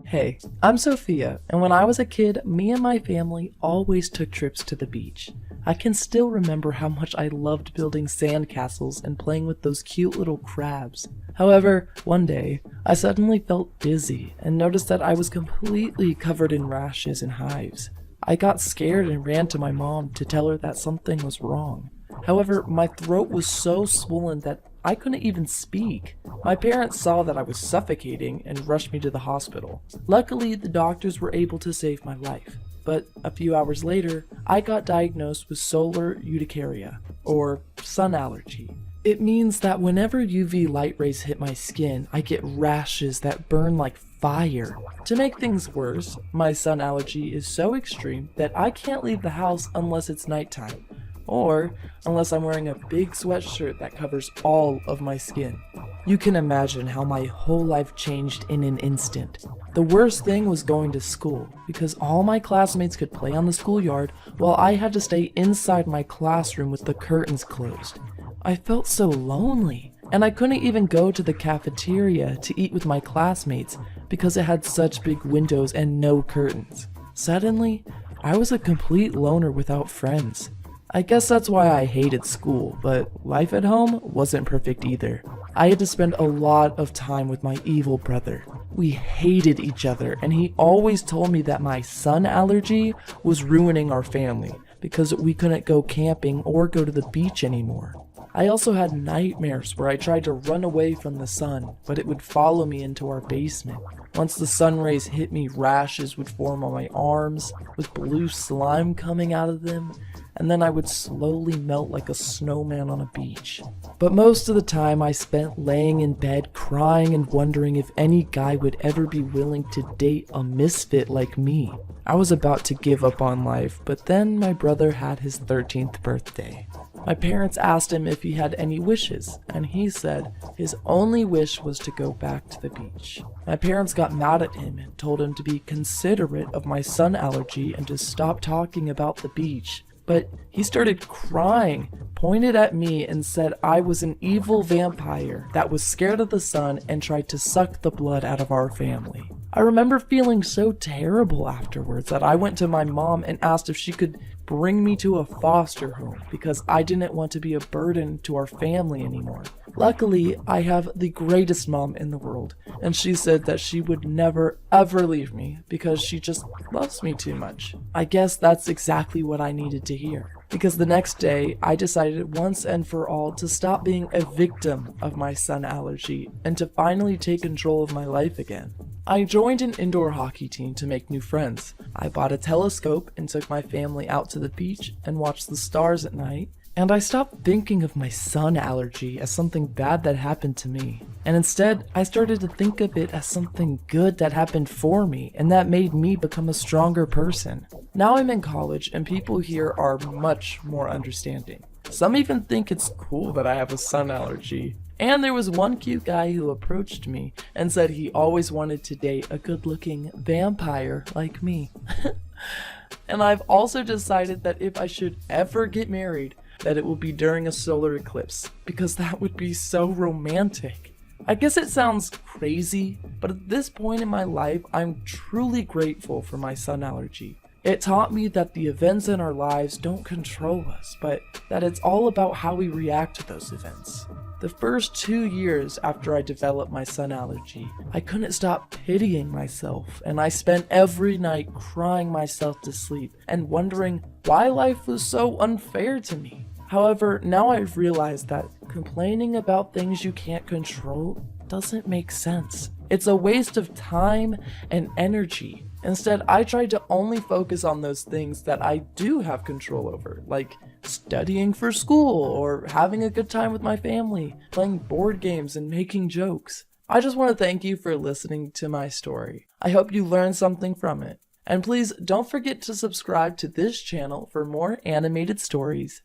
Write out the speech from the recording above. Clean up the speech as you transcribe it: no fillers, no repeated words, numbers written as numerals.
Hey, I'm Sophia, and when I was a kid, me and my family always took trips to the beach. I can still remember how much I loved building sandcastles and playing with those cute little crabs. However, one day, I suddenly felt dizzy and noticed that I was completely covered in rashes and hives. I got scared and ran to my mom to tell her that something was wrong. However, my throat was so swollen that I couldn't even speak. My parents saw that I was suffocating and rushed me to the hospital. Luckily, the doctors were able to save my life. But a few hours later, I got diagnosed with solar urticaria, or sun allergy. It means that whenever UV light rays hit my skin, I get rashes that burn like fire. To make things worse, my sun allergy is so extreme that I can't leave the house unless it's nighttime, or unless I'm wearing a big sweatshirt that covers all of my skin. You can imagine how my whole life changed in an instant. The worst thing was going to school, because all my classmates could play on the schoolyard while I had to stay inside my classroom with the curtains closed. I felt so lonely, and I couldn't even go to the cafeteria to eat with my classmates because it had such big windows and no curtains. Suddenly, I was a complete loner without friends. I guess that's why I hated school, but life at home wasn't perfect either. I had to spend a lot of time with my evil brother. We hated each other, and he always told me that my sun allergy was ruining our family because we couldn't go camping or go to the beach anymore. I also had nightmares where I tried to run away from the sun, but it would follow me into our basement. Once the sun rays hit me, rashes would form on my arms, with blue slime coming out of them, and then I would slowly melt like a snowman on a beach. But most of the time I spent laying in bed crying and wondering if any guy would ever be willing to date a misfit like me. I was about to give up on life, but then my brother had his 13th birthday. My parents asked him if he had any wishes, and he said his only wish was to go back to the beach. My parents got mad at him and told him to be considerate of my sun allergy and to stop talking about the beach. But he started crying, pointed at me, and said I was an evil vampire that was scared of the sun and tried to suck the blood out of our family. I remember feeling so terrible afterwards that I went to my mom and asked if she could bring me to a foster home because I didn't want to be a burden to our family anymore. Luckily, I have the greatest mom in the world, and she said that she would never ever leave me because she just loves me too much. I guess that's exactly what I needed to hear, because the next day I decided once and for all to stop being a victim of my sun allergy and to finally take control of my life again. I joined an indoor hockey team to make new friends. I bought a telescope and took my family out to the beach and watched the stars at night. And I stopped thinking of my sun allergy as something bad that happened to me. And instead, I started to think of it as something good that happened for me and that made me become a stronger person. Now I'm in college and people here are much more understanding. Some even think it's cool that I have a sun allergy. And there was one cute guy who approached me and said he always wanted to date a good-looking vampire like me. And I've also decided that if I should ever get married, that it will be during a solar eclipse, because that would be so romantic. I guess it sounds crazy, but at this point in my life, I'm truly grateful for my sun allergy. It taught me that the events in our lives don't control us, but that it's all about how we react to those events. The first 2 years after I developed my sun allergy, I couldn't stop pitying myself, and I spent every night crying myself to sleep and wondering why life was so unfair to me. However, now I've realized that complaining about things you can't control doesn't make sense. It's a waste of time and energy. Instead, I tried to only focus on those things that I do have control over, like studying for school or having a good time with my family, playing board games and making jokes. I just want to thank you for listening to my story. I hope you learned something from it. And please don't forget to subscribe to this channel for more animated stories.